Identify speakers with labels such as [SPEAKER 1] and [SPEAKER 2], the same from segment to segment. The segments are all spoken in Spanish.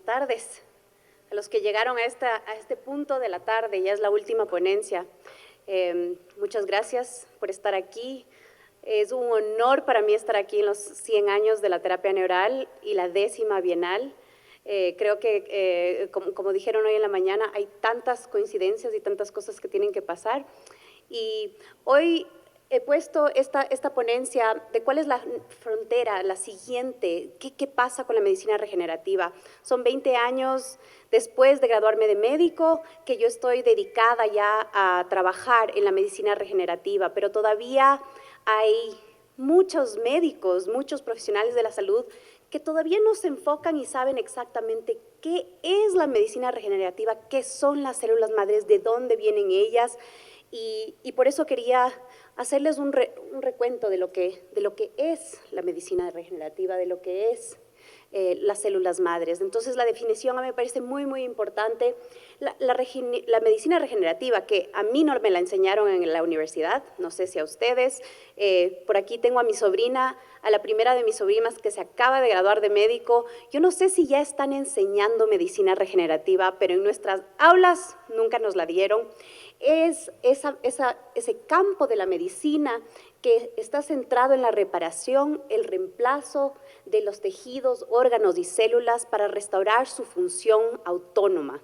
[SPEAKER 1] tardes. A los que llegaron a este punto de la tarde, ya es la última ponencia. Muchas gracias por estar aquí. Es un honor para mí estar aquí en los 100 años de la terapia neural y la 10ª Bienal. Creo que, como dijeron hoy en la mañana, hay tantas coincidencias y tantas cosas que tienen que pasar. Y hoy he puesto esta ponencia de cuál es la frontera, la siguiente, qué pasa con la medicina regenerativa. Son 20 años después de graduarme de médico que yo estoy dedicada ya a trabajar en la medicina regenerativa, pero todavía hay muchos médicos, muchos profesionales de la salud que todavía no se enfocan y saben exactamente qué es la medicina regenerativa, qué son las células madres, de dónde vienen ellas, y por eso quería hacerles un recuento de lo que es la medicina regenerativa, de lo que es las células madres. Entonces, la definición a mí me parece muy, muy importante. La medicina regenerativa, que a mí no me la enseñaron en la universidad, no sé si a ustedes. Por aquí tengo a mi sobrina, a la primera de mis sobrinas que se acaba de graduar de médico. Yo no sé si ya están enseñando medicina regenerativa, pero en nuestras aulas nunca nos la dieron. Es ese campo de la medicina que está centrado en la reparación, el reemplazo de los tejidos, órganos y células para restaurar su función autónoma.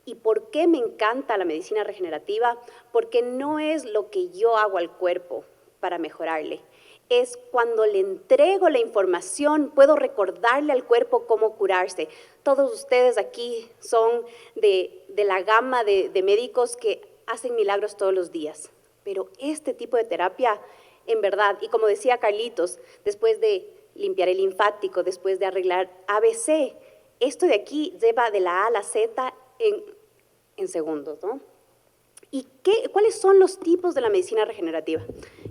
[SPEAKER 1] ¿Y por qué me encanta la medicina regenerativa? Porque no es lo que yo hago al cuerpo para mejorarle. Es cuando le entrego la información, puedo recordarle al cuerpo cómo curarse. Todos ustedes aquí son de la gama de médicos que hacen milagros todos los días. Pero este tipo de terapia, en verdad, y como decía Carlitos, después de limpiar el linfático, después de arreglar ABC, esto de aquí lleva de la A a la Z en segundos, ¿no? ¿Y cuáles son los tipos de la medicina regenerativa?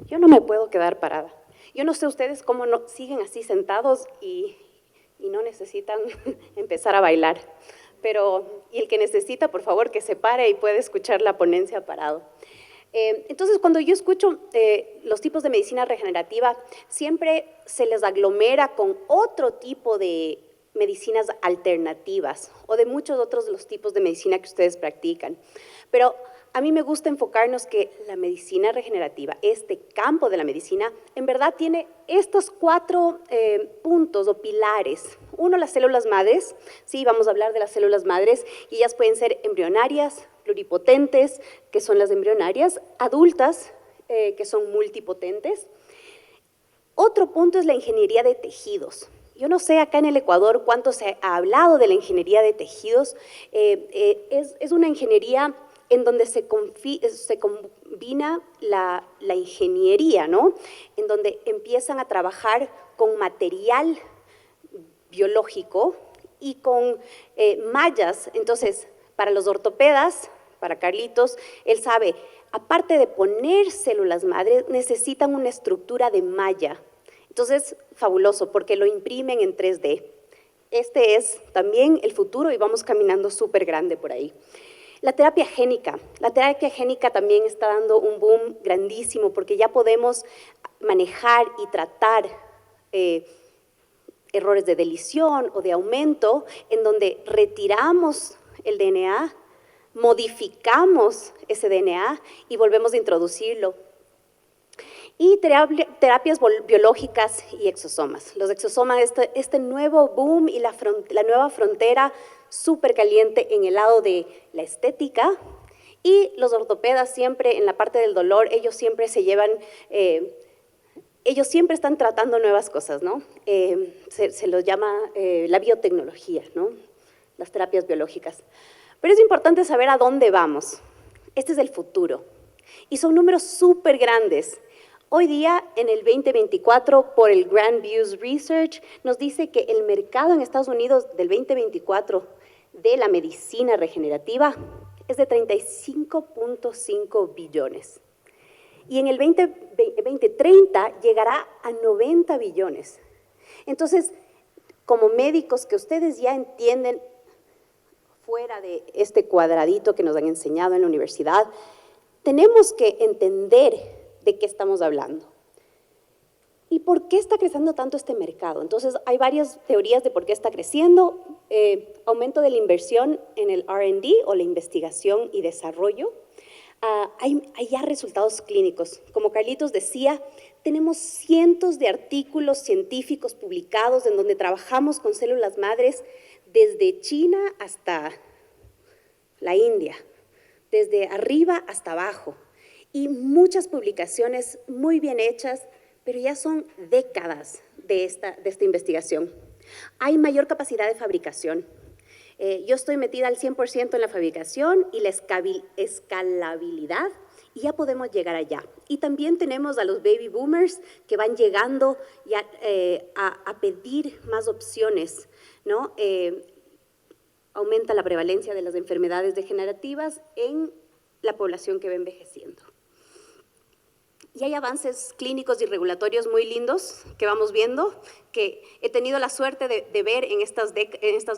[SPEAKER 1] Yo no me puedo quedar parada. Yo no sé ustedes cómo no siguen así sentados y no necesitan empezar a bailar. Y el que necesita, por favor, que se pare y puede escuchar la ponencia parado. Entonces, cuando yo escucho los tipos de medicina regenerativa, siempre se les aglomera con otro tipo de medicinas alternativas o de muchos otros de los tipos de medicina que ustedes practican. Pero a mí me gusta enfocarnos que la medicina regenerativa, este campo de la medicina, en verdad tiene estos 4 puntos o pilares. Uno, las células madres. Sí, vamos a hablar de las células madres y ellas pueden ser embrionarias, pluripotentes, que son las embrionarias, adultas, que son multipotentes. Otro punto es la ingeniería de tejidos. Yo no sé acá en el Ecuador cuánto se ha hablado de la ingeniería de tejidos. Es una ingeniería en donde se combina la ingeniería, ¿no? En donde empiezan a trabajar con material biológico y con mallas. Entonces, para los ortopedas, para Carlitos, él sabe, aparte de poner células madres, necesitan una estructura de malla. Entonces, fabuloso, porque lo imprimen en 3D. Este es también el futuro y vamos caminando súper grande por ahí. La terapia génica también está dando un boom grandísimo porque ya podemos manejar y tratar errores de deleción o de aumento en donde retiramos el DNA, modificamos ese DNA y volvemos a introducirlo. Y terapias biológicas y exosomas. Los exosomas, este nuevo boom y la nueva frontera súper caliente en el lado de la estética, y los ortopedas siempre en la parte del dolor, ellos siempre están tratando nuevas cosas, ¿no? Se los llama la biotecnología, ¿no? Las terapias biológicas. Pero es importante saber a dónde vamos. Este es el futuro. Y son números súper grandes. Hoy día, en el 2024, por el Grand Views Research, nos dice que el mercado en Estados Unidos del 2024 de la medicina regenerativa es de 35.5 billones. Y en el 2030 llegará a 90 billones. Entonces, como médicos que ustedes ya entienden, fuera de este cuadradito que nos han enseñado en la universidad, tenemos que entender de qué estamos hablando. ¿Y por qué está creciendo tanto este mercado? Entonces, hay varias teorías de por qué está creciendo. aumento de la inversión en el R&D o la investigación y desarrollo. Hay ya resultados clínicos. Como Carlitos decía, tenemos cientos de artículos científicos publicados en donde trabajamos con células madres desde China hasta la India, desde arriba hasta abajo, y muchas publicaciones muy bien hechas, pero ya son décadas de esta investigación. Hay mayor capacidad de fabricación. Yo estoy metida al 100% en la fabricación y la escalabilidad, y ya podemos llegar allá. Y también tenemos a los baby boomers que van llegando ya, a pedir más opciones, ¿no? Aumenta la prevalencia de las enfermedades degenerativas en la población que va envejeciendo. Y hay avances clínicos y regulatorios muy lindos que vamos viendo, que he tenido la suerte de ver en estas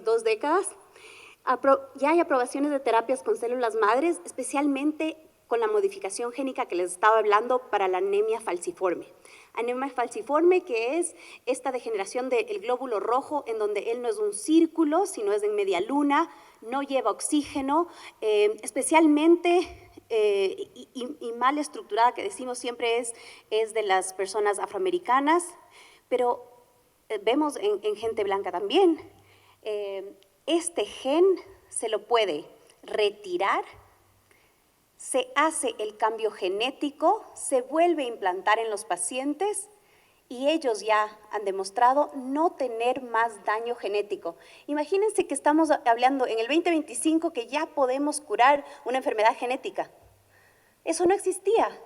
[SPEAKER 1] 2 décadas. Ya hay aprobaciones de terapias con células madres, especialmente con la modificación génica que les estaba hablando para la anemia falciforme. Anemia falciforme, que es esta degeneración del glóbulo rojo, en donde él no es un círculo, sino es en media luna, no lleva oxígeno, especialmente y mal estructurada, que decimos siempre es de las personas afroamericanas, pero vemos en gente blanca también. Este gen se lo puede retirar, se hace el cambio genético, se vuelve a implantar en los pacientes y ellos ya han demostrado no tener más daño genético. Imagínense que estamos hablando en el 2025 que ya podemos curar una enfermedad genética. Eso no existía.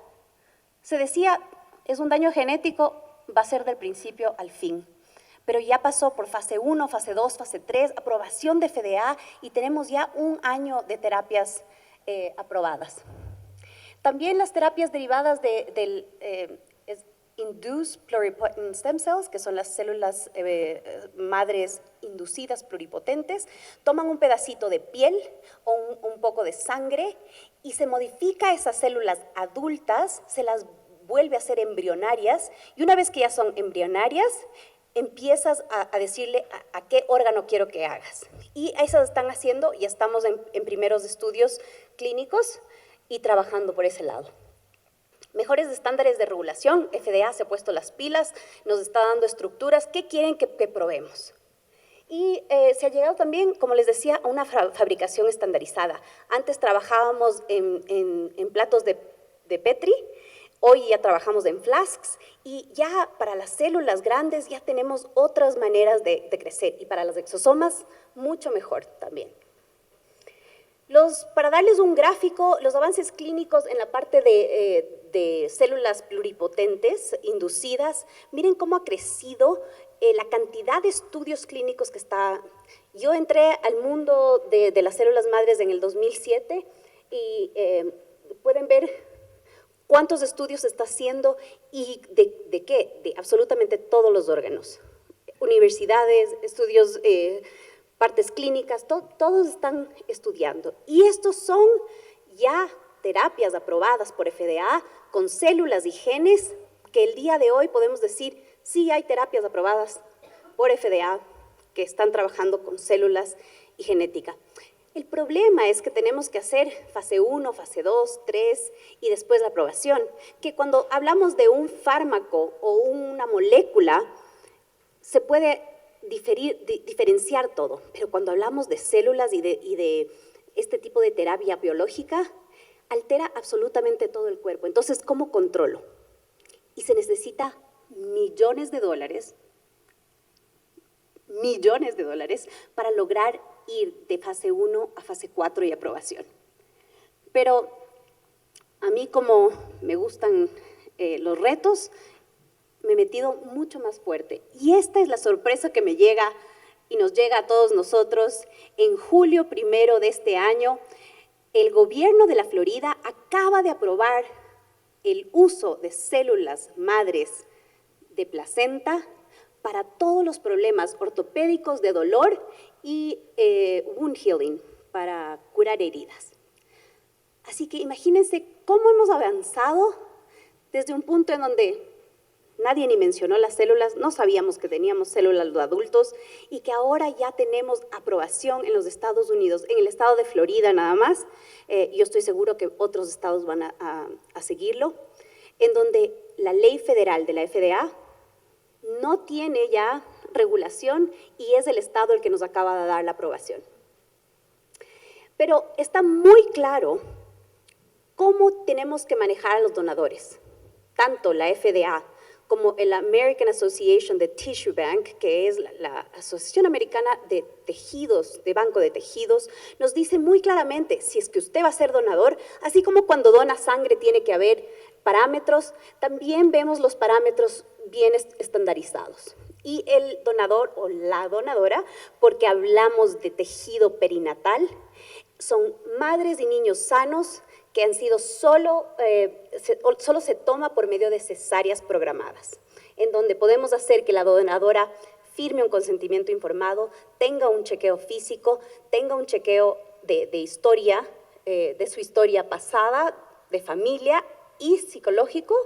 [SPEAKER 1] Se decía, es un daño genético, va a ser del principio al fin. Pero ya pasó por fase 1, fase 2, fase 3, aprobación de FDA y tenemos ya 1 año de terapias aprobadas. También las terapias derivadas del Induced Pluripotent Stem Cells, que son las células madres inducidas pluripotentes, toman un pedacito de piel o un poco de sangre y se modifica esas células adultas, se las vuelve a hacer embrionarias y una vez que ya son embrionarias, empiezas a decirle a qué órgano quiero que hagas. Y esas están haciendo, y estamos en primeros estudios clínicos y trabajando por ese lado. Mejores estándares de regulación, FDA se ha puesto las pilas, nos está dando estructuras, ¿qué quieren que probemos? Y se ha llegado también, como les decía, a una fabricación estandarizada. Antes trabajábamos en platos de Petri, hoy ya trabajamos en flasks y ya para las células grandes ya tenemos otras maneras de crecer y para los exosomas mucho mejor también. Para darles un gráfico, los avances clínicos en la parte de células pluripotentes inducidas, miren cómo ha crecido la cantidad de estudios clínicos que está. Yo entré al mundo de las células madres en el 2007 y pueden ver cuántos estudios se está haciendo y de qué, de absolutamente todos los órganos. Universidades, estudios, partes clínicas, todos están estudiando. Y estos son ya terapias aprobadas por FDA con células y genes que el día de hoy podemos decir, sí hay terapias aprobadas por FDA que están trabajando con células y genética. El problema es que tenemos que hacer fase 1, fase 2, 3 y después la aprobación, que cuando hablamos de un fármaco o una molécula, se puede diferenciar todo, pero cuando hablamos de células y de este tipo de terapia biológica, altera absolutamente todo el cuerpo. Entonces, ¿cómo controlo? Y se necesita millones de dólares para lograr ir de fase 1 a fase 4 y aprobación. Pero a mí, como me gustan los retos, me he metido mucho más fuerte. Y esta es la sorpresa que me llega y nos llega a todos nosotros. En julio 1 de este año, el gobierno de la Florida acaba de aprobar el uso de células madres de placenta para todos los problemas ortopédicos de dolor y wound healing, para curar heridas. Así que imagínense cómo hemos avanzado desde un punto en donde nadie ni mencionó las células, no sabíamos que teníamos células de adultos y que ahora ya tenemos aprobación en los Estados Unidos, en el estado de Florida nada más, yo estoy seguro que otros estados van a seguirlo, en donde la ley federal de la FDA no tiene ya regulación y es el estado el que nos acaba de dar la aprobación. Pero está muy claro cómo tenemos que manejar a los donadores, tanto la FDA como el American Association de Tissue Bank, que es la Asociación Americana de Tejidos, de Banco de Tejidos, nos dice muy claramente si es que usted va a ser donador, así como cuando dona sangre tiene que haber parámetros, también vemos los parámetros bien estandarizados. Y el donador o la donadora, porque hablamos de tejido perinatal, son madres y niños sanos que han sido solo se toma por medio de cesáreas programadas, en donde podemos hacer que la donadora firme un consentimiento informado, tenga un chequeo físico, tenga un chequeo de historia, de su historia pasada, de familia y psicológico,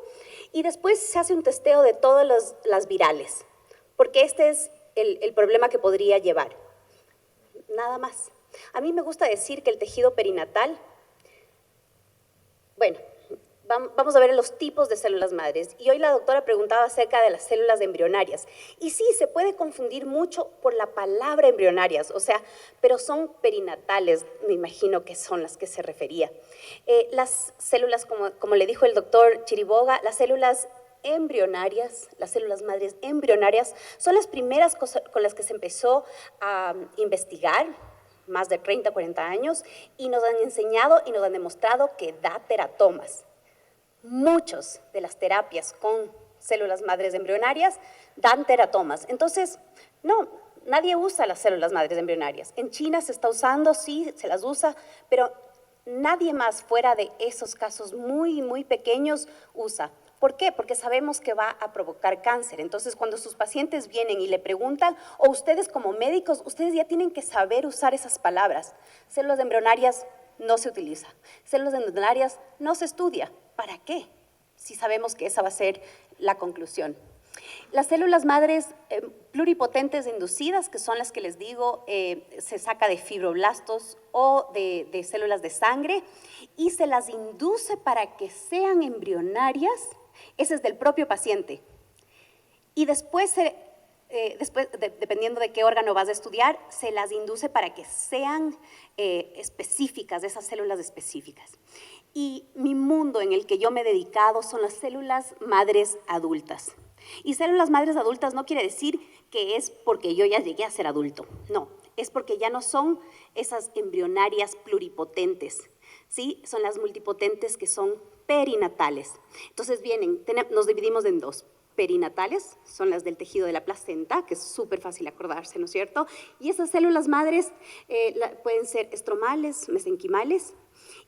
[SPEAKER 1] y después se hace un testeo de todas las virales, porque este es el problema que podría llevar. Nada más. A mí me gusta decir que el tejido perinatal, bueno, vamos a ver los tipos de células madres. Y hoy la doctora preguntaba acerca de las células embrionarias. Y sí, se puede confundir mucho por la palabra embrionarias, o sea, pero son perinatales, me imagino que son las que se refería. Las células, como le dijo el doctor Chiriboga, las células embrionarias, las células madres embrionarias, son las primeras cosas con las que se empezó a investigar, más de 30, 40 años, y nos han enseñado y nos han demostrado que da teratomas. Muchas de las terapias con células madres embrionarias dan teratomas. Entonces, no, nadie usa las células madres embrionarias. En China se está usando, sí, se las usa, pero nadie más fuera de esos casos muy, muy pequeños usa. ¿Por qué? Porque sabemos que va a provocar cáncer. Entonces, cuando sus pacientes vienen y le preguntan, o ustedes como médicos, ustedes ya tienen que saber usar esas palabras. Células embrionarias no se utiliza. Células embrionarias no se estudia. ¿Para qué? Si sabemos que esa va a ser la conclusión. Las células madres pluripotentes inducidas, que son las que les digo, se saca de fibroblastos o de células de sangre y se las induce para que sean embrionarias. Ese es del propio paciente. Y después, dependiendo de qué órgano vas a estudiar, se las induce para que sean específicas, de esas células específicas. Y mi mundo en el que yo me he dedicado son las células madres adultas. Y células madres adultas no quiere decir que es porque yo ya llegué a ser adulto. No, es porque ya no son esas embrionarias pluripotentes, ¿sí? Son las multipotentes que son perinatales. Entonces nos dividimos en dos. Perinatales son las del tejido de la placenta, que es súper fácil acordarse, ¿no es cierto? Y esas células madres pueden ser estromales, mesenquimales,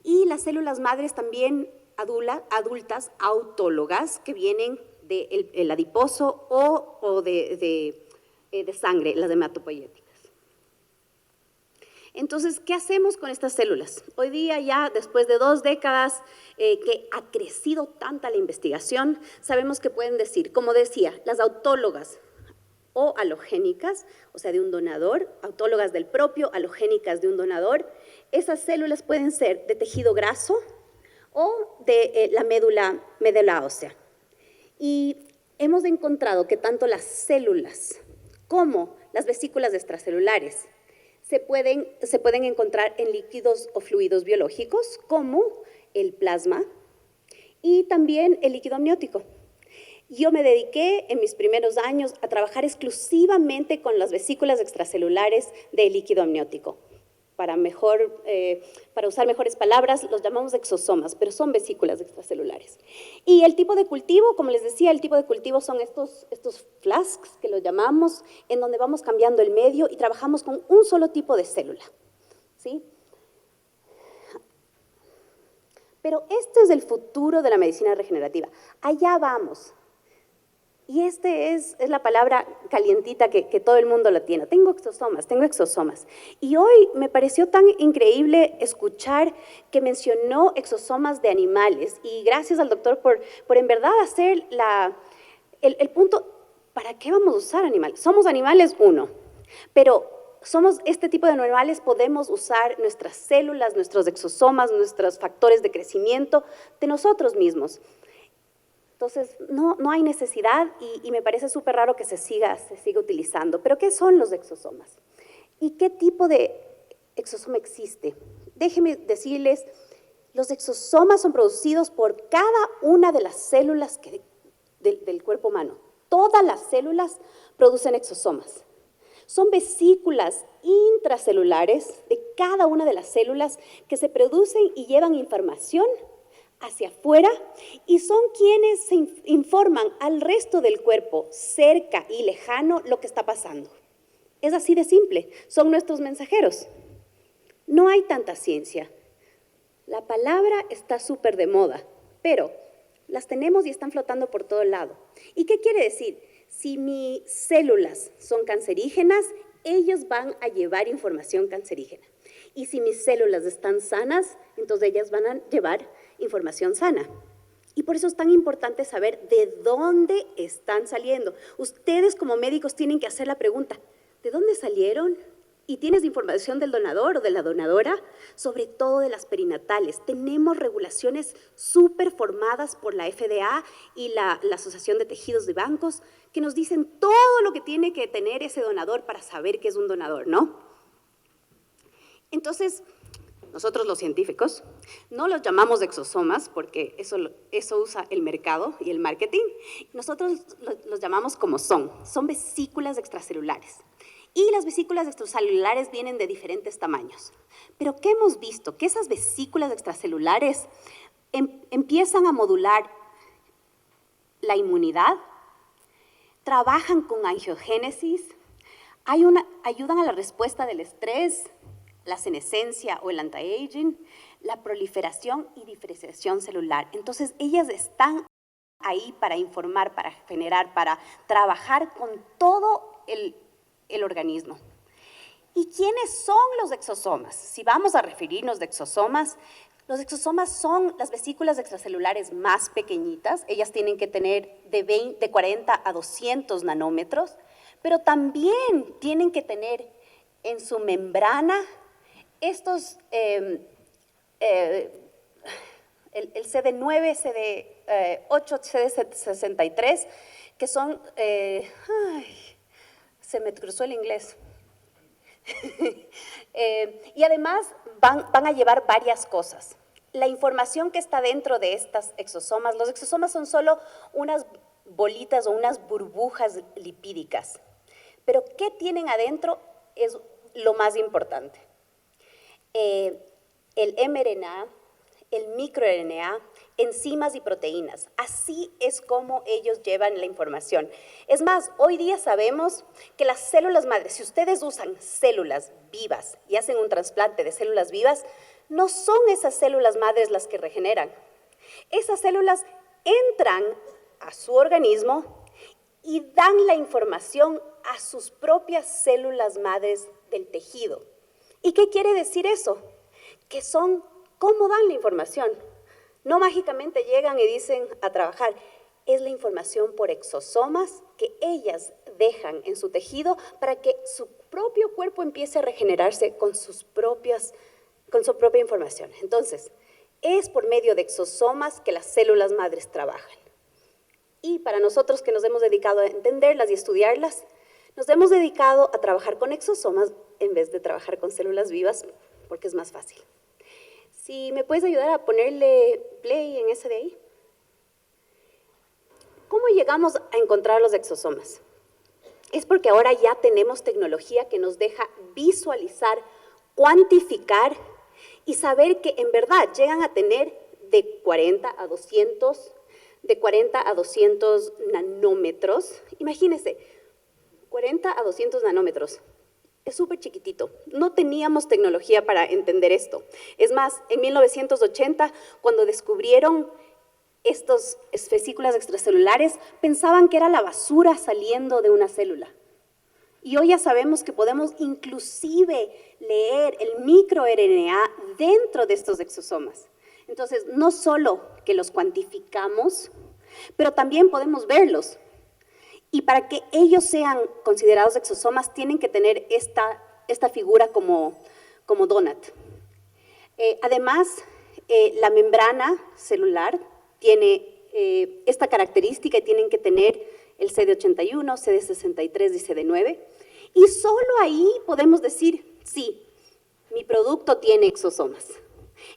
[SPEAKER 1] y las células madres también adultas autólogas que vienen del adiposo o de sangre, las hematopoyéticas. Entonces, ¿qué hacemos con estas células? Hoy día ya, después de 2 décadas que ha crecido tanta la investigación, sabemos que pueden decir, como decía, las autólogas o alogénicas, o sea, de un donador, autólogas del propio, alogénicas de un donador, esas células pueden ser de tejido graso o de la médula ósea. Y hemos encontrado que tanto las células como las vesículas extracelulares se pueden encontrar en líquidos o fluidos biológicos como el plasma y también el líquido amniótico. Yo me dediqué en mis primeros años a trabajar exclusivamente con las vesículas extracelulares de líquido amniótico. Para usar mejores palabras, los llamamos exosomas, pero son vesículas extracelulares. Y el tipo de cultivo, como les decía, el tipo de cultivo son estos flasks, que los llamamos, en donde vamos cambiando el medio y trabajamos con un solo tipo de célula, ¿sí? Pero este es el futuro de la medicina regenerativa. Allá vamos. Y es la palabra calientita que todo el mundo la tiene. Tengo exosomas. Y hoy me pareció tan increíble escuchar que mencionó exosomas de animales. Y gracias al doctor por en verdad hacer el punto, ¿para qué vamos a usar animales? Somos animales, uno, pero somos este tipo de animales, podemos usar nuestras células, nuestros exosomas, nuestros factores de crecimiento de nosotros mismos. Entonces, no hay necesidad y me parece súper raro que se siga utilizando. ¿Pero qué son los exosomas? ¿Y qué tipo de exosoma existe? Déjenme decirles, los exosomas son producidos por cada una de las células del cuerpo humano. Todas las células producen exosomas. Son vesículas intracelulares de cada una de las células que se producen y llevan información hacia afuera y son quienes se informan al resto del cuerpo, cerca y lejano, lo que está pasando. Es así de simple, son nuestros mensajeros. No hay tanta ciencia. La palabra está súper de moda, pero las tenemos y están flotando por todo lado. ¿Y qué quiere decir? Si mis células son cancerígenas, ellos van a llevar información cancerígena. Y si mis células están sanas, entonces ellas van a llevar información sana. Y por eso es tan importante saber de dónde están saliendo. Ustedes como médicos tienen que hacer la pregunta, ¿de dónde salieron? ¿Y tienes información del donador o de la donadora? Sobre todo de las perinatales. Tenemos regulaciones súper formadas por la FDA y la Asociación de Tejidos de Bancos que nos dicen todo lo que tiene que tener ese donador para saber que es un donador, ¿no? Entonces, nosotros los científicos no los llamamos exosomas porque eso usa el mercado y el marketing. Nosotros los llamamos como son vesículas extracelulares. Y las vesículas extracelulares vienen de diferentes tamaños. Pero ¿qué hemos visto? Que esas vesículas extracelulares empiezan a modular la inmunidad, trabajan con angiogénesis, ayudan a la respuesta del estrés, la senescencia o el anti-aging, la proliferación y diferenciación celular. Entonces, ellas están ahí para informar, para generar, para trabajar con todo el organismo. ¿Y quiénes son los exosomas? Si vamos a referirnos de exosomas, los exosomas son las vesículas extracelulares más pequeñitas. Ellas tienen que tener de 40 a 200 nanómetros, pero también tienen que tener en su membrana estos, el CD9, CD8, CD63, que son, se me cruzó el inglés. Y además van a llevar varias cosas. La información que está dentro de estas exosomas, los exosomas son solo unas bolitas o unas burbujas lipídicas. Pero ¿qué tienen adentro? Es lo más importante. El mRNA, el microRNA, enzimas y proteínas. Así es como ellos llevan la información. Es más, hoy día sabemos que las células madres, si ustedes usan células vivas y hacen un trasplante de células vivas, no son esas células madres las que regeneran. Esas células entran a su organismo y dan la información a sus propias células madres del tejido. ¿Y qué quiere decir eso? Que son, ¿cómo dan la información? No mágicamente llegan y dicen a trabajar, es la información por exosomas que ellas dejan en su tejido para que su propio cuerpo empiece a regenerarse con su propia información. Entonces, es por medio de exosomas que las células madres trabajan. Y para nosotros que nos hemos dedicado a entenderlas y estudiarlas, nos hemos dedicado a trabajar con exosomas en vez de trabajar con células vivas, porque es más fácil. Si me puedes ayudar a ponerle play en ese de ahí. ¿Cómo llegamos a encontrar los exosomas? Es porque ahora ya tenemos tecnología que nos deja visualizar, cuantificar y saber que en verdad llegan a tener de 40 a 200 nanómetros. Imagínense, 40 a 200 nanómetros. Es súper chiquitito. No teníamos tecnología para entender esto. Es más, en 1980, cuando descubrieron estas vesículas extracelulares, pensaban que era la basura saliendo de una célula. Y hoy ya sabemos que podemos inclusive leer el microRNA dentro de estos exosomas. Entonces, no solo que los cuantificamos, pero también podemos verlos. Y para que ellos sean considerados exosomas, tienen que tener esta figura como donut. Además, la membrana celular tiene esta característica y tienen que tener el CD81, CD63 y CD9. Y solo ahí podemos decir, sí, mi producto tiene exosomas.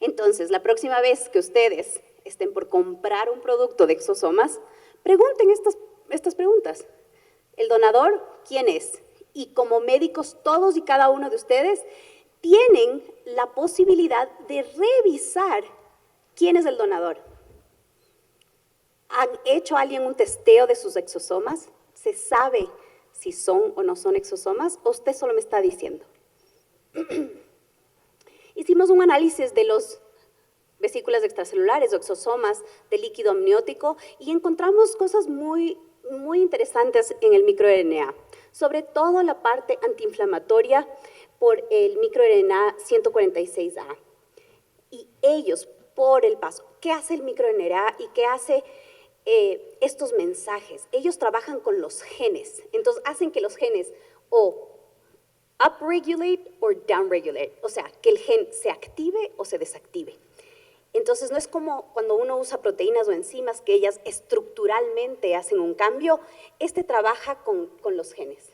[SPEAKER 1] Entonces, la próxima vez que ustedes estén por comprar un producto de exosomas, pregunten estas preguntas. ¿El donador quién es? Y como médicos, todos y cada uno de ustedes tienen la posibilidad de revisar quién es el donador. ¿Han hecho alguien un testeo de sus exosomas? ¿Se sabe si son o no son exosomas? ¿O usted solo me está diciendo? Hicimos un análisis de los vesículas extracelulares o exosomas del líquido amniótico y encontramos cosas muy interesantes en el microRNA, sobre todo la parte antiinflamatoria por el microRNA 146A. Y ellos, por el paso, ¿qué hace el microRNA y qué hace estos mensajes? Ellos trabajan con los genes, entonces hacen que los genes o upregulate o downregulate, o sea, que el gen se active o se desactive. Entonces, no es como cuando uno usa proteínas o enzimas que ellas estructuralmente hacen un cambio, trabaja con los genes.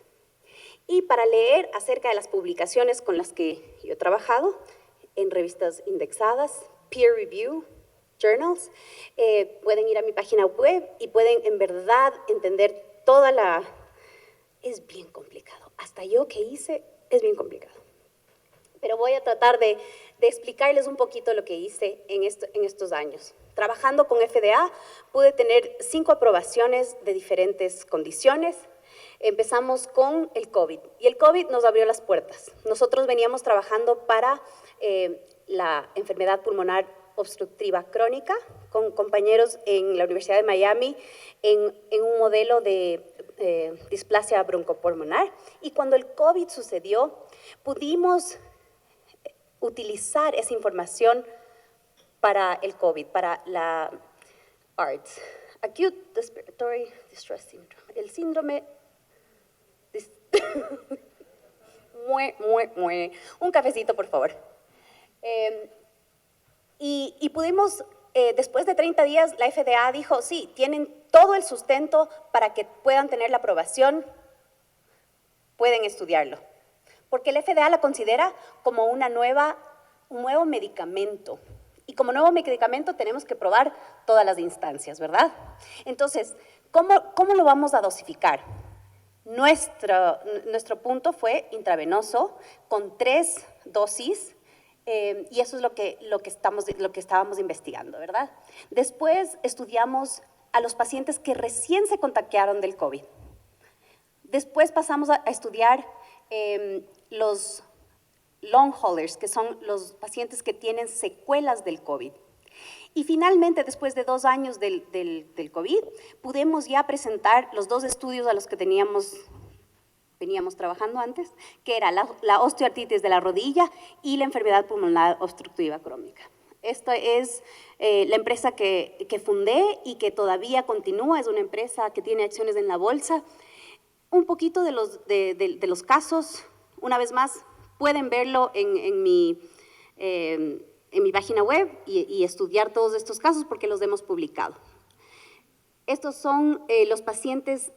[SPEAKER 1] Y para leer acerca de las publicaciones con las que yo he trabajado, en revistas indexadas, peer review, journals, pueden ir a mi página web y pueden en verdad entender toda la... Es bien complicado, hasta yo que hice es bien complicado. Pero voy a tratar de explicarles un poquito lo que hice en estos años. Trabajando con FDA, pude tener 5 aprobaciones de diferentes condiciones. Empezamos con el COVID, y el COVID nos abrió las puertas. Nosotros veníamos trabajando para la enfermedad pulmonar obstructiva crónica, con compañeros en la Universidad de Miami, en un modelo de displasia broncopulmonar, y cuando el COVID sucedió, pudimos utilizar esa información para el COVID, para la ARDS, Acute Respiratory Distress Syndrome, el síndrome... Un cafecito, por favor. Y pudimos, después de 30 días, la FDA dijo, sí, tienen todo el sustento para que puedan tener la aprobación, pueden estudiarlo. Porque la FDA la considera como un nuevo medicamento. Y como nuevo medicamento tenemos que probar todas las instancias, ¿verdad? Entonces, ¿cómo lo vamos a dosificar? Nuestro punto fue intravenoso, con 3 dosis, y eso es lo que estábamos investigando, ¿verdad? Después estudiamos a los pacientes que recién se contagiaron del COVID. Después pasamos a estudiar los long haulers, que son los pacientes que tienen secuelas del COVID. Y finalmente, después de 2 años del COVID, pudimos ya presentar los 2 estudios a los que veníamos trabajando antes, que era la osteoartritis de la rodilla y la enfermedad pulmonar obstructiva crónica. Esta es la empresa que fundé y que todavía continúa, es una empresa que tiene acciones en la bolsa. Un poquito de los casos, una vez más, pueden verlo en mi página web y estudiar todos estos casos porque los hemos publicado. Estos son los pacientes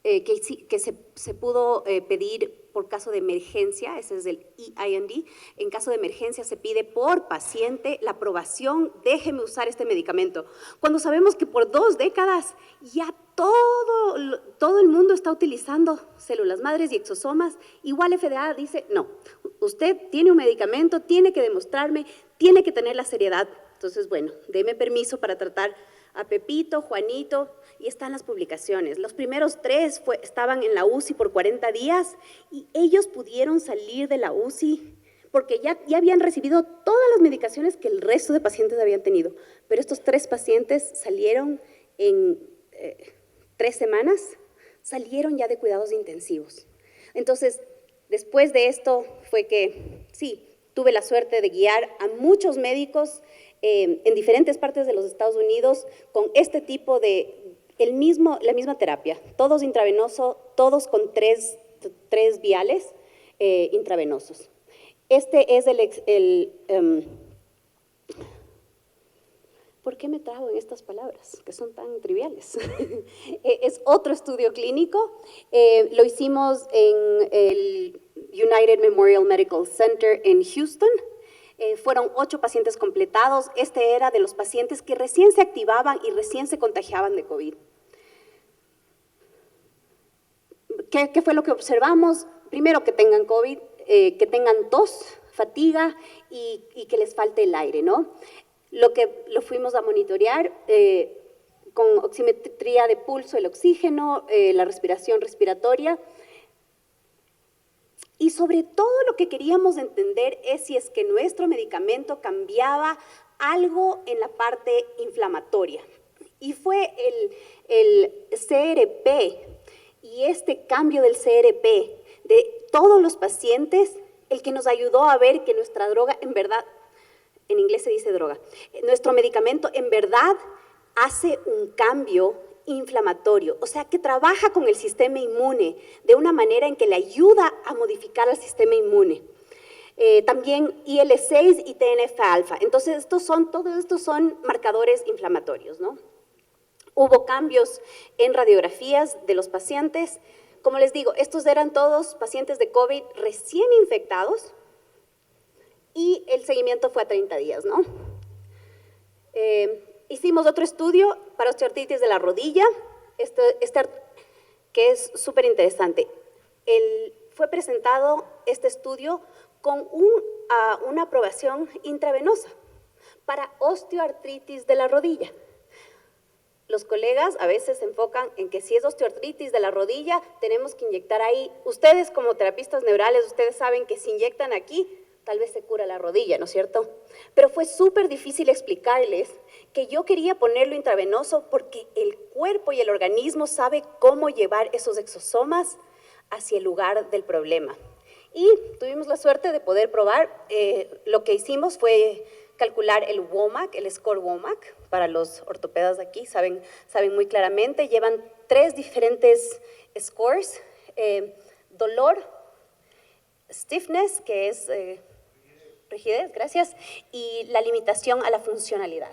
[SPEAKER 1] que se pudo pedir por caso de emergencia, ese es el EIND. En caso de emergencia se pide por paciente la aprobación, déjeme usar este medicamento. Cuando sabemos que por 2 décadas ya todo el mundo está utilizando células madres y exosomas, igual FDA dice, no, usted tiene un medicamento, tiene que demostrarme, tiene que tener la seriedad. Entonces, bueno, deme permiso para tratar a Pepito, Juanito, y están las publicaciones. Los primeros 3 estaban en la UCI por 40 días y ellos pudieron salir de la UCI porque ya habían recibido todas las medicaciones que el resto de pacientes habían tenido. Pero estos 3 pacientes salieron en 3 semanas, salieron ya de cuidados intensivos. Entonces, después de esto fue que, sí, tuve la suerte de guiar a muchos médicos en diferentes partes de los Estados Unidos con este tipo de la misma terapia, todos intravenoso, todos con tres viales intravenosos. Este es ¿por qué me trago en estas palabras que son tan triviales? Es otro estudio clínico, lo hicimos en el United Memorial Medical Center en Houston. Fueron 8 pacientes completados. Este era de los pacientes que recién se activaban y recién se contagiaban de COVID. ¿Qué fue lo que observamos? Primero, que tengan COVID, que tengan tos, fatiga y que les falte el aire, ¿no? Lo fuimos a monitorear con oximetría de pulso, el oxígeno, la respiración respiratoria. Y sobre todo lo que queríamos entender es si es que nuestro medicamento cambiaba algo en la parte inflamatoria. Y fue el CRP y este cambio del CRP de todos los pacientes el que nos ayudó a ver que nuestra droga en verdad, en inglés se dice droga, nuestro medicamento en verdad hace un cambio inflamatorio, o sea que trabaja con el sistema inmune de una manera en que le ayuda a modificar al sistema inmune. También IL-6 y TNF-alfa, entonces todos estos son marcadores inflamatorios, ¿no? Hubo cambios en radiografías de los pacientes. Como les digo, estos eran todos pacientes de COVID recién infectados y el seguimiento fue a 30 días, ¿no? Hicimos otro estudio para osteoartritis de la rodilla, que es súper interesante. Fue presentado este estudio con una aprobación intravenosa para osteoartritis de la rodilla. Los colegas a veces se enfocan en que si es osteoartritis de la rodilla, tenemos que inyectar ahí. Ustedes como terapistas neurales, ustedes saben que si inyectan aquí, tal vez se cura la rodilla, ¿no es cierto? Pero fue súper difícil explicarles que yo quería ponerlo intravenoso porque el cuerpo y el organismo sabe cómo llevar esos exosomas hacia el lugar del problema. Y tuvimos la suerte de poder probar. Lo que hicimos fue calcular el WOMAC, el score WOMAC, para los ortopedas de aquí, saben muy claramente, llevan 3 diferentes scores, dolor, stiffness, que es rigidez, gracias, y la limitación a la funcionalidad.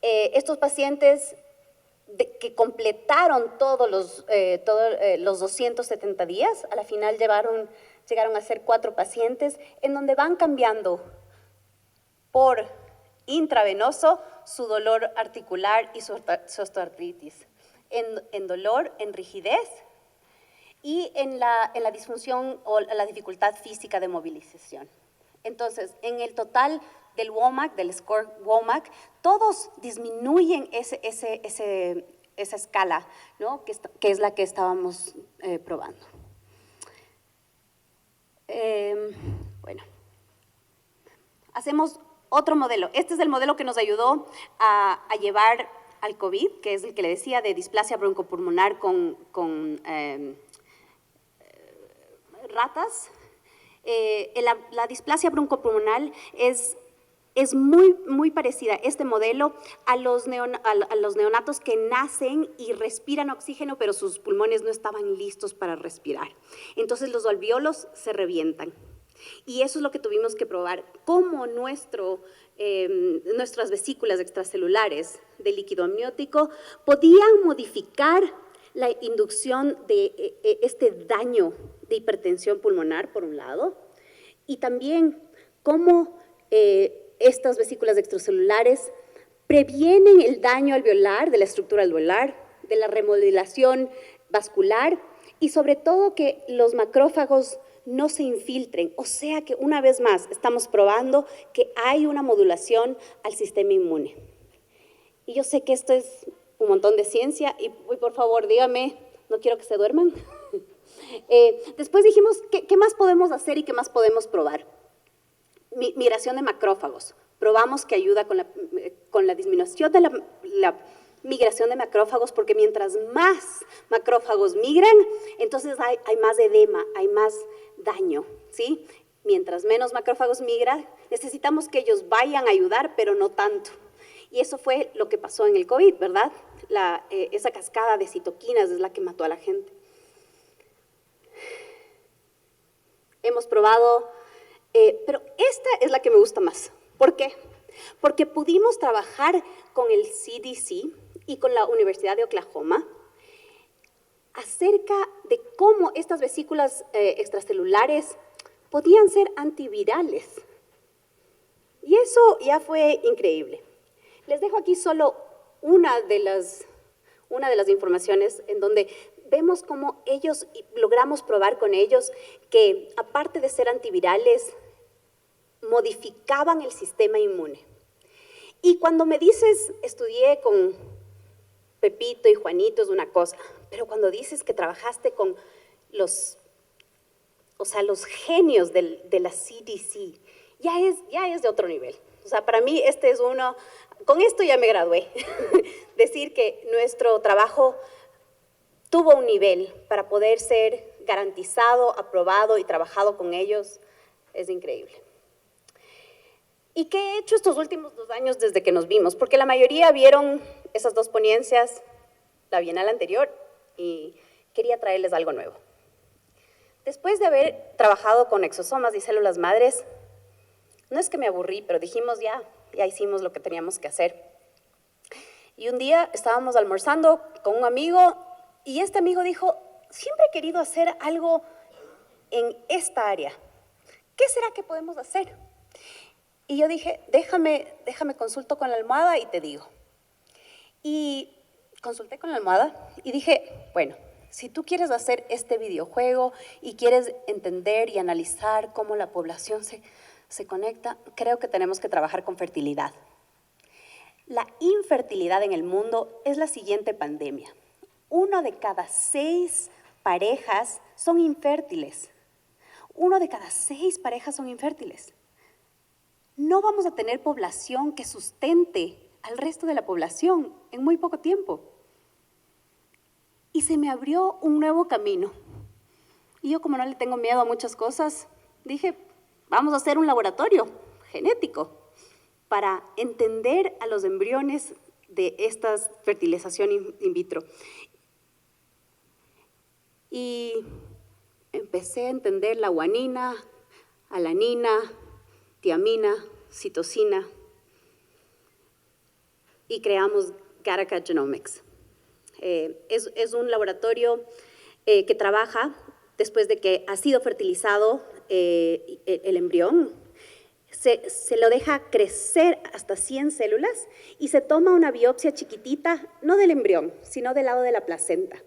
[SPEAKER 1] Estos pacientes que completaron todos los 270 días, a la final llegaron a ser 4 pacientes, en donde van cambiando por intravenoso su dolor articular y su osteoartritis, en dolor, en rigidez y en la disfunción o la dificultad física de movilización. Entonces, en el total del WOMAC, del score WOMAC, todos disminuyen esa escala, ¿no? que es la que estábamos probando. Bueno, hacemos otro modelo. Este es el modelo que nos ayudó a llevar al COVID, que es el que le decía de displasia broncopulmonar con ratas. La displasia broncopulmonar es muy parecida, este modelo, a los neonatos que nacen y respiran oxígeno, pero sus pulmones no estaban listos para respirar. Entonces los alvéolos se revientan. Y eso es lo que tuvimos que probar, cómo nuestras vesículas extracelulares de líquido amniótico podían modificar la inducción de este daño de hipertensión pulmonar, por un lado, y también cómo estas vesículas extracelulares previenen el daño alveolar, de la estructura alveolar, de la remodelación vascular y sobre todo que los macrófagos no se infiltren, o sea que una vez más estamos probando que hay una modulación al sistema inmune. Y yo sé que esto es un montón de ciencia y por favor dígame, no quiero que se duerman. Después dijimos, ¿qué más podemos hacer y qué más podemos probar? Migración de macrófagos. Probamos que ayuda con la disminución de la migración de macrófagos, porque mientras más macrófagos migran, entonces hay más edema, hay más daño, ¿sí? Mientras menos macrófagos migran, necesitamos que ellos vayan a ayudar, pero no tanto. Y eso fue lo que pasó en el COVID, ¿verdad? Esa cascada de citoquinas es la que mató a la gente. Hemos probado, pero esta es la que me gusta más. ¿Por qué? Porque pudimos trabajar con el CDC y con la Universidad de Oklahoma acerca de cómo estas vesículas extracelulares podían ser antivirales. Y eso ya fue increíble. Les dejo aquí solo una de las informaciones en donde vemos cómo logramos probar con ellos que, aparte de ser antivirales, modificaban el sistema inmune. Y cuando me dices, estudié con Pepito y Juanito, es una cosa, pero cuando dices que trabajaste con los genios de la CDC, ya es de otro nivel. O sea, para mí este es uno, con esto ya me gradué. Decir que nuestro trabajo tuvo un nivel para poder ser garantizado, aprobado y trabajado con ellos es increíble. ¿Y qué he hecho estos últimos 2 años desde que nos vimos? Porque la mayoría vieron esas 2 ponencias, la bienal anterior, y quería traerles algo nuevo. Después de haber trabajado con exosomas y células madres, no es que me aburrí, pero dijimos ya hicimos lo que teníamos que hacer. Y un día estábamos almorzando con un amigo y este amigo dijo, siempre he querido hacer algo en esta área. ¿Qué será que podemos hacer? Y yo dije, déjame consulto con la almohada y te digo. Y consulté con la almohada y dije, bueno, si tú quieres hacer este videojuego y quieres entender y analizar cómo la población se conecta, creo que tenemos que trabajar con fertilidad. La infertilidad en el mundo es la siguiente pandemia. 1 de cada 6 parejas son infértiles. 1 de cada 6 parejas son infértiles. No vamos a tener población que sustente al resto de la población en muy poco tiempo. Y se me abrió un nuevo camino. Y yo, como no le tengo miedo a muchas cosas, dije, vamos a hacer un laboratorio genético para entender a los embriones de esta fertilización in vitro. Y empecé a entender la guanina, alanina, tiamina, citosina, y creamos Gattaca Genomics. Es un laboratorio que trabaja después de que ha sido fertilizado el embrión. Se lo deja crecer hasta 100 células y se toma una biopsia chiquitita, no del embrión, sino del lado de la placenta.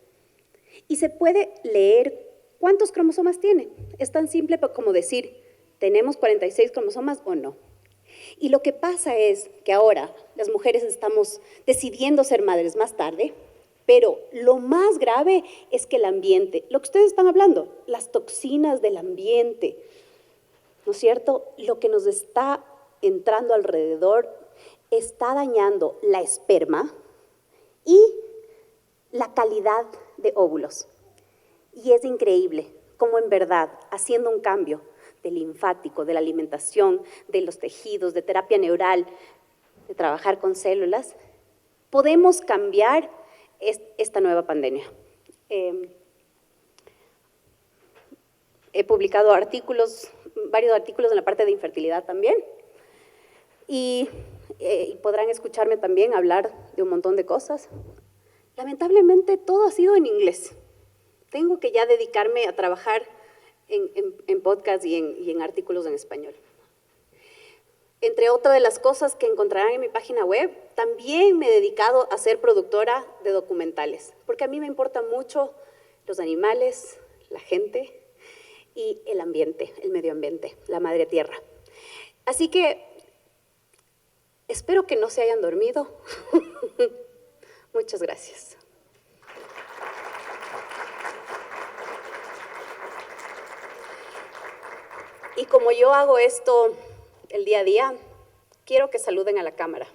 [SPEAKER 1] Y se puede leer cuántos cromosomas tiene. Es tan simple como decir, ¿tenemos 46 cromosomas o no? Y lo que pasa es que ahora las mujeres estamos decidiendo ser madres más tarde, pero lo más grave es que el ambiente, lo que ustedes están hablando, las toxinas del ambiente, ¿no es cierto? Lo que nos está entrando alrededor está dañando la esperma y la calidad de óvulos. Y es increíble cómo en verdad, haciendo un cambio del linfático, de la alimentación, de los tejidos, de terapia neural, de trabajar con células, podemos cambiar esta nueva pandemia. He publicado varios artículos en la parte de infertilidad también, y podrán escucharme también hablar de un montón de cosas. Lamentablemente todo ha sido en inglés. Tengo que ya dedicarme a trabajar en podcast y en artículos en español. Entre otras de las cosas que encontrarán en mi página web, también me he dedicado a ser productora de documentales, porque a mí me importan mucho los animales, la gente y el ambiente, el medio ambiente, la madre tierra. Así que espero que no se hayan dormido. Muchas gracias. Y como yo hago esto el día a día, quiero que saluden a la cámara.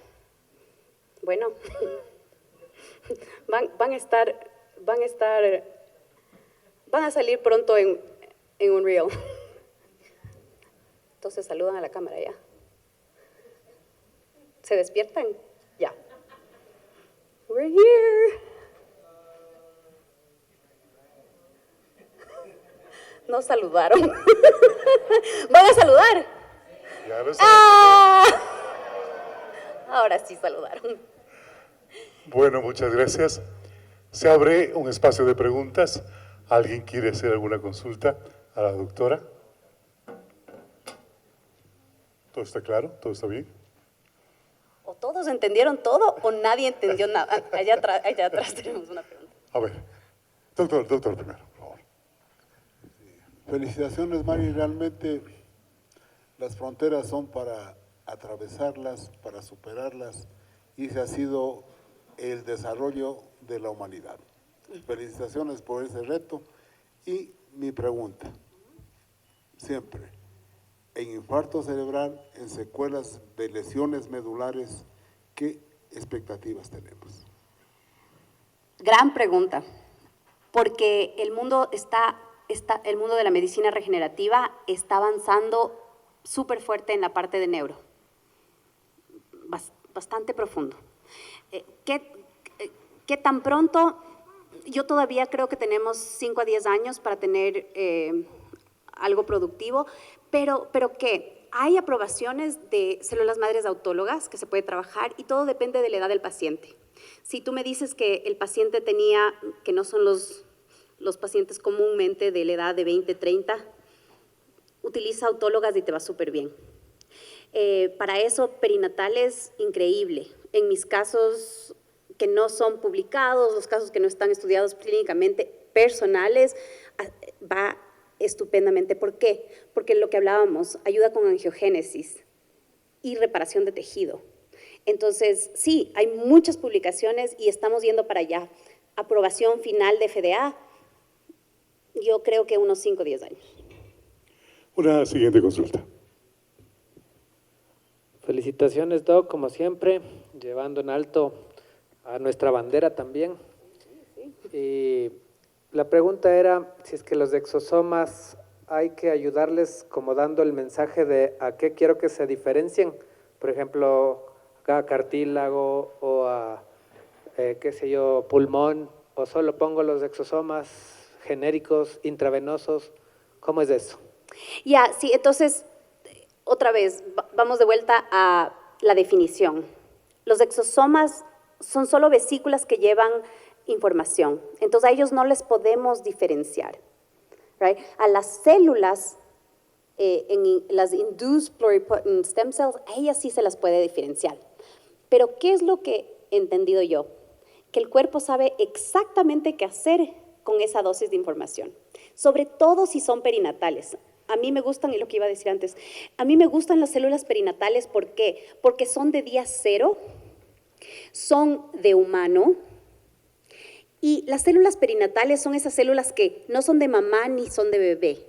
[SPEAKER 1] Bueno, van a salir pronto en un reel. Entonces saludan a la cámara ya. ¿Se despiertan? Ya. We're here. No saludaron. ¿Van a saludar?
[SPEAKER 2] Ya lo sé.
[SPEAKER 1] ¡Ah! Ahora sí saludaron.
[SPEAKER 2] Bueno, muchas gracias. Se abre un espacio de preguntas. ¿Alguien quiere hacer alguna consulta a la doctora? ¿Todo está claro? ¿Todo está bien?
[SPEAKER 1] O todos entendieron todo o nadie entendió nada. Allá atrás tenemos una pregunta.
[SPEAKER 2] A ver, doctor primero, por favor.
[SPEAKER 3] Felicitaciones, Mari. Realmente las fronteras son para atravesarlas, para superarlas, y ese ha sido el desarrollo de la humanidad. Felicitaciones por ese reto. Y mi pregunta, siempre, en infarto cerebral, en secuelas de lesiones medulares, ¿qué expectativas tenemos?
[SPEAKER 1] Gran pregunta, porque el mundo el mundo de la medicina regenerativa está avanzando súper fuerte en la parte de neuro, bastante profundo. ¿Qué tan pronto? Yo todavía creo que tenemos 5 a 10 años para tener algo productivo, pero ¿qué? Hay aprobaciones de células madres autólogas que se puede trabajar y todo depende de la edad del paciente. Si tú me dices que el paciente tenía, que no son los pacientes comúnmente de la edad de 20, 30, utiliza autólogas y te va súper bien. Para eso, perinatales, increíble. En mis casos que no son publicados, los casos que no están estudiados clínicamente, personales, va estupendamente. ¿Por qué? Porque lo que hablábamos, ayuda con angiogénesis y reparación de tejido. Entonces, sí, hay muchas publicaciones y estamos yendo para allá. Aprobación final de FDA, yo creo que unos 5 o 10 años.
[SPEAKER 2] Una siguiente consulta.
[SPEAKER 4] Felicitaciones, Doc, como siempre, llevando en alto a nuestra bandera también. Y la pregunta era si es que los exosomas hay que ayudarles como dando el mensaje de a qué quiero que se diferencien, por ejemplo, a cartílago o a, qué sé yo, pulmón, o solo pongo los exosomas genéricos, intravenosos. ¿Cómo es eso?
[SPEAKER 1] Ya, sí, entonces, otra vez, vamos de vuelta a la definición. Los exosomas son solo vesículas que llevan información, entonces a ellos no les podemos diferenciar. Right? A las células, en las induced pluripotent stem cells, a ellas sí se las puede diferenciar. Pero ¿qué es lo que he entendido yo? Que el cuerpo sabe exactamente qué hacer con esa dosis de información, sobre todo si son perinatales. A mí me gustan, y lo que iba a decir antes, a mí me gustan las células perinatales, ¿por qué? Porque son de día 0, son de humano, y las células perinatales son esas células que no son de mamá ni son de bebé.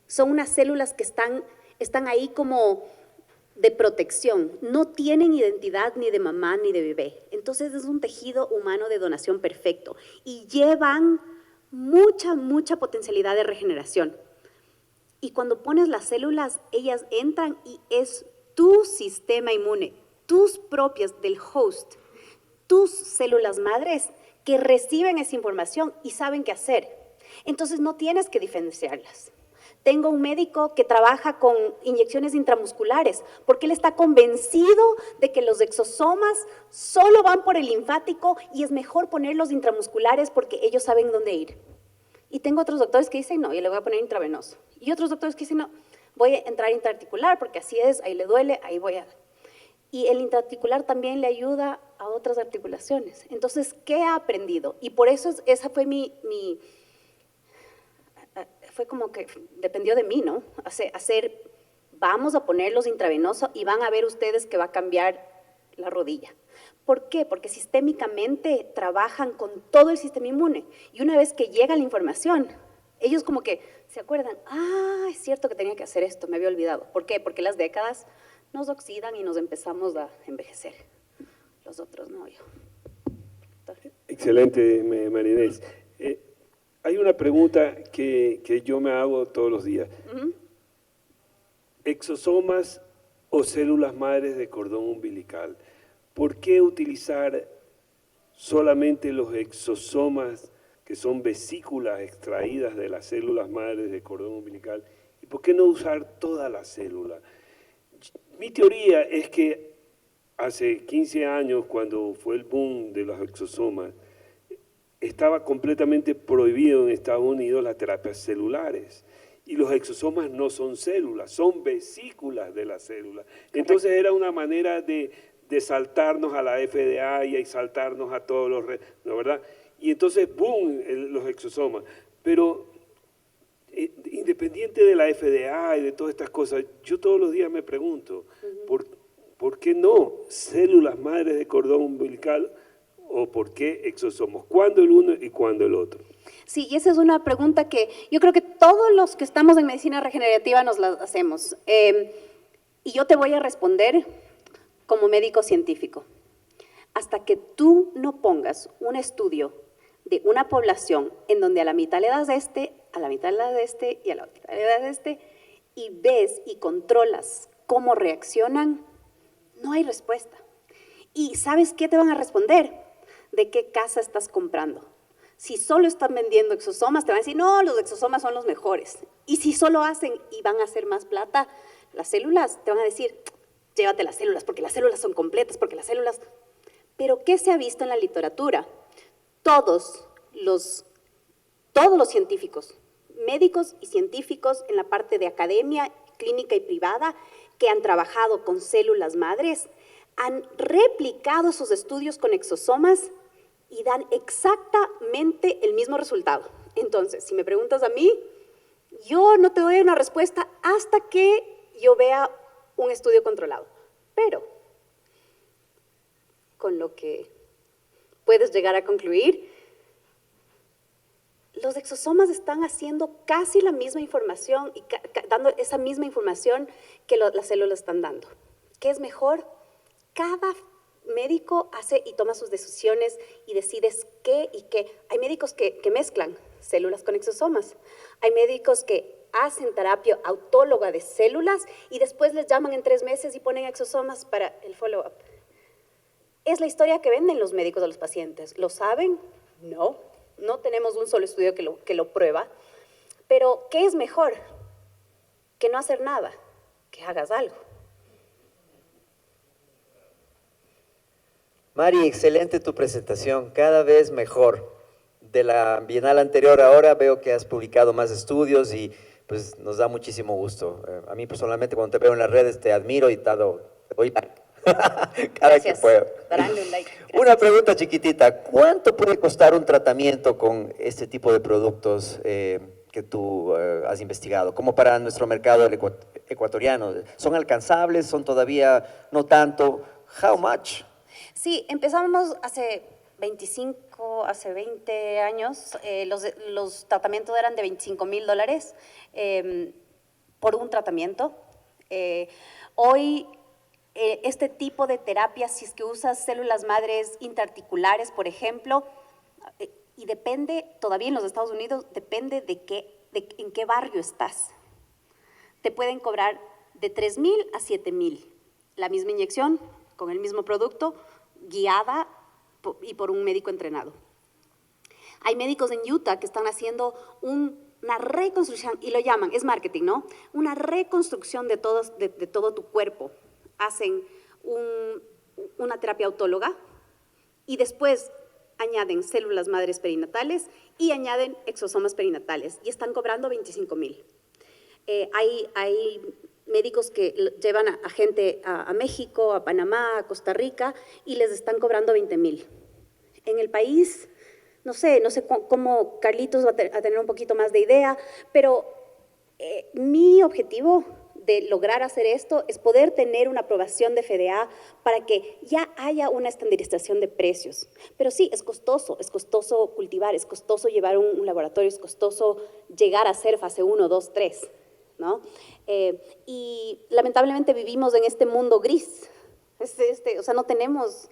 [SPEAKER 1] Son unas células que están ahí como de protección. No tienen identidad ni de mamá ni de bebé. Entonces es un tejido humano de donación perfecto. Y llevan mucha potencialidad de regeneración. Y cuando pones las células, ellas entran y es tu sistema inmune, tus propias del host, tus células madres que reciben esa información y saben qué hacer. Entonces no tienes que diferenciarlas. Tengo un médico que trabaja con inyecciones intramusculares porque él está convencido de que los exosomas solo van por el linfático y es mejor ponerlos intramusculares porque ellos saben dónde ir. Y tengo otros doctores que dicen, no, yo le voy a poner intravenoso. Y otros doctores que dicen, no, voy a entrar intraarticular porque así es, ahí le duele, ahí voy a... Y el intraarticular también le ayuda a otras articulaciones. Entonces, ¿qué ha aprendido? Y por eso esa fue fue como que dependió de mí, ¿no? Vamos a ponerlos intravenosos y van a ver ustedes que va a cambiar la rodilla. ¿Por qué? Porque sistémicamente trabajan con todo el sistema inmune. Y una vez que llega la información, ellos como que se acuerdan, es cierto que tenía que hacer esto, me había olvidado. ¿Por qué? Porque las décadas nos oxidan y nos empezamos a envejecer. Los otros no, yo.
[SPEAKER 5] Excelente, María Inés. Hay una pregunta que yo me hago todos los días. ¿Exosomas o células madres de cordón umbilical? ¿por qué utilizar solamente los exosomas, que son vesículas extraídas de las células madres del cordón umbilical? ¿Y por qué no usar toda la célula? Mi teoría es que hace 15 años, cuando fue el boom de los exosomas, estaba completamente prohibido en Estados Unidos las terapias celulares. Y los exosomas no son células, son vesículas de la célula. Entonces era una manera de saltarnos a la FDA y saltarnos a todos los... ¿no, verdad? Y entonces, boom, los exosomas. Pero independiente de la FDA y de todas estas cosas, yo todos los días me pregunto, ¿por qué no células madres de cordón umbilical o por qué exosomos? ¿Cuándo el uno y cuándo el otro?
[SPEAKER 1] Sí, y esa es una pregunta que yo creo que todos los que estamos en medicina regenerativa nos la hacemos. Y yo te voy a responder como médico científico. Hasta que tú no pongas un estudio de una población en donde a la mitad le das este, a la mitad le das este y a la mitad le das este, y ves y controlas cómo reaccionan, no hay respuesta. ¿Y sabes qué te van a responder? ¿De qué casa estás comprando? Si solo están vendiendo exosomas, te van a decir, no, los exosomas son los mejores. Y si solo hacen y van a hacer más plata, las células te van a decir, llévate las células, porque las células son completas, porque las células... Pero ¿qué se ha visto en la literatura? Todos los científicos, médicos y científicos en la parte de academia, clínica y privada, que han trabajado con células madres, han replicado sus estudios con exosomas y dan exactamente el mismo resultado. Entonces, si me preguntas a mí, yo no te doy una respuesta hasta que yo vea un estudio controlado. Pero, con lo que puedes llegar a concluir, los exosomas están haciendo casi la misma información y dando esa misma información que las células están dando. ¿Qué es mejor? Cada médico hace y toma sus decisiones y decides qué y qué. Hay médicos que mezclan células con exosomas. Hay médicos que hacen terapia autóloga de células y después les llaman en 3 meses y ponen exosomas para el follow-up. Es la historia que venden los médicos a los pacientes. ¿Lo saben? No. No tenemos un solo estudio que lo prueba. Pero, ¿qué es mejor? Que no hacer nada, que hagas algo.
[SPEAKER 6] Mari, excelente tu presentación, cada vez mejor. De la bienal anterior ahora veo que has publicado más estudios y pues nos da muchísimo gusto. A mí personalmente cuando te veo en las redes te admiro y te doy like. Cada
[SPEAKER 1] Gracias.
[SPEAKER 6] que puedo.
[SPEAKER 1] Darle un like. Gracias.
[SPEAKER 6] Una pregunta chiquitita, ¿cuánto puede costar un tratamiento con este tipo de productos que tú has investigado? Como para nuestro mercado ecuatoriano, ¿son alcanzables? ¿Son todavía no tanto? ¿How much?
[SPEAKER 1] Sí, empezamos hace 20 años, los tratamientos eran de $25,000 por un tratamiento. Hoy, este tipo de terapia, si es que usas células madres intraarticulares, por ejemplo, y depende, todavía en los Estados Unidos, depende en qué barrio estás. Te pueden cobrar de $3,000 a $7,000. La misma inyección, con el mismo producto, guiada y por un médico entrenado. Hay médicos en Utah que están haciendo una reconstrucción, y lo llaman, es marketing, ¿no? Una reconstrucción de todo tu cuerpo. Hacen una terapia autóloga y después añaden células madres perinatales y añaden exosomas perinatales y están cobrando $25,000. Hay médicos que llevan a gente a México, a Panamá, a Costa Rica y les están cobrando $20,000. En el país, no sé cómo Carlitos va a tener un poquito más de idea, pero mi objetivo de lograr hacer esto es poder tener una aprobación de FDA para que ya haya una estandarización de precios. Pero sí, es costoso cultivar, es costoso llevar un laboratorio, es costoso llegar a hacer fase 1, 2, 3, ¿no? Y lamentablemente vivimos en este mundo gris, o sea, no tenemos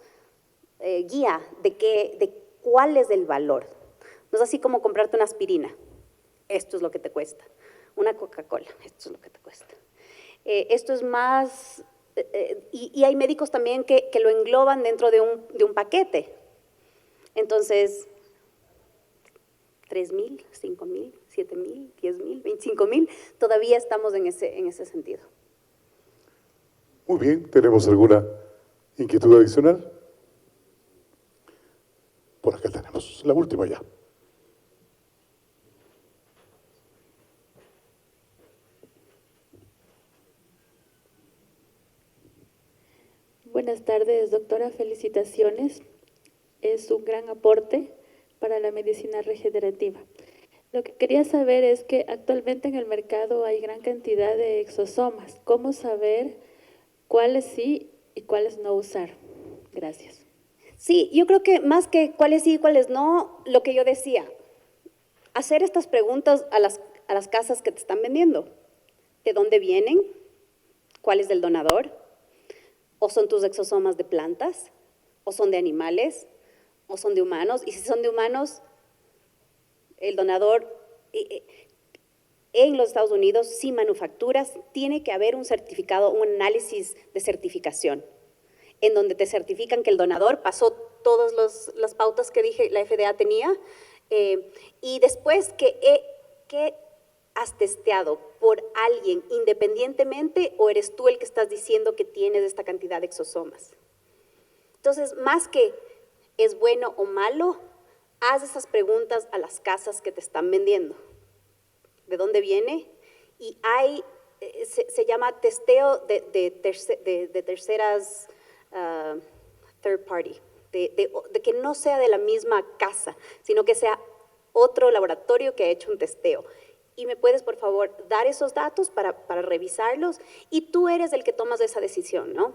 [SPEAKER 1] guía de cuál es el valor. No es así como comprarte una aspirina, esto es lo que te cuesta. Una Coca-Cola, esto es lo que te cuesta. Esto es más y hay médicos también que lo engloban dentro de un paquete. Entonces, 3,000, 5,000, 7,000, 10,000, 25,000, todavía estamos en ese sentido.
[SPEAKER 2] Muy bien, ¿tenemos alguna inquietud adicional? Por acá tenemos la última ya.
[SPEAKER 7] Buenas tardes, doctora. Felicitaciones. Es un gran aporte para la medicina regenerativa. Lo que quería saber es que actualmente en el mercado hay gran cantidad de exosomas. ¿Cómo saber cuáles sí y cuáles no usar? Gracias.
[SPEAKER 1] Sí, yo creo que más que cuáles sí y cuáles no, lo que yo decía, hacer estas preguntas a las casas que te están vendiendo. ¿De dónde vienen? ¿Cuál es del donador? ¿O son tus exosomas de plantas? ¿O son de animales? ¿O son de humanos? Y si son de humanos, el donador en los Estados Unidos, si manufacturas, tiene que haber un certificado, un análisis de certificación, en donde te certifican que el donador pasó todas las pautas que dije la FDA tenía, y después que has testeado por alguien independientemente o eres tú el que estás diciendo que tienes esta cantidad de exosomas. Entonces, más que es bueno o malo, haz esas preguntas a las casas que te están vendiendo. ¿De dónde viene? Y se llama testeo de terceras, third party, de que no sea de la misma casa, sino que sea otro laboratorio que ha hecho un testeo. Y me puedes, por favor, dar esos datos para revisarlos, y tú eres el que tomas esa decisión, ¿no?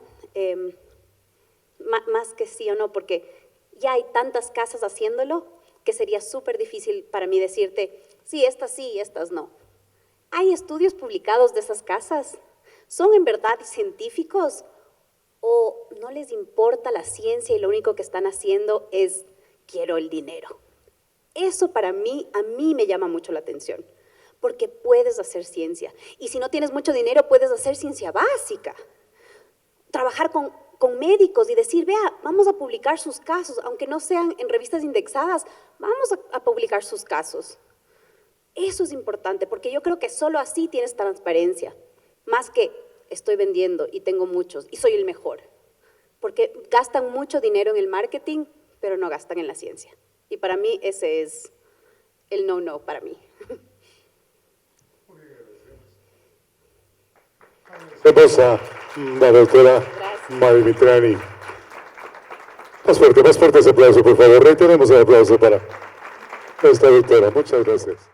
[SPEAKER 1] Más que sí o no, porque ya hay tantas casas haciéndolo que sería súper difícil para mí decirte, sí y estas no. ¿Hay estudios publicados de esas casas? ¿Son en verdad científicos o no les importa la ciencia y lo único que están haciendo es quiero el dinero? Eso a mí me llama mucho la atención, porque puedes hacer ciencia. Y si no tienes mucho dinero, puedes hacer ciencia básica. Trabajar con médicos y decir, vea, vamos a publicar sus casos, aunque no sean en revistas indexadas, vamos a publicar sus casos. Eso es importante, porque yo creo que solo así tienes transparencia, más que estoy vendiendo y tengo muchos y soy el mejor. Porque gastan mucho dinero en el marketing, pero no gastan en la ciencia. Y para mí ese es el no para mí.
[SPEAKER 2] Vamos a la doctora Mari Mitrani. Más fuerte ese aplauso, por favor. Reiteremos el aplauso para esta doctora. Muchas gracias.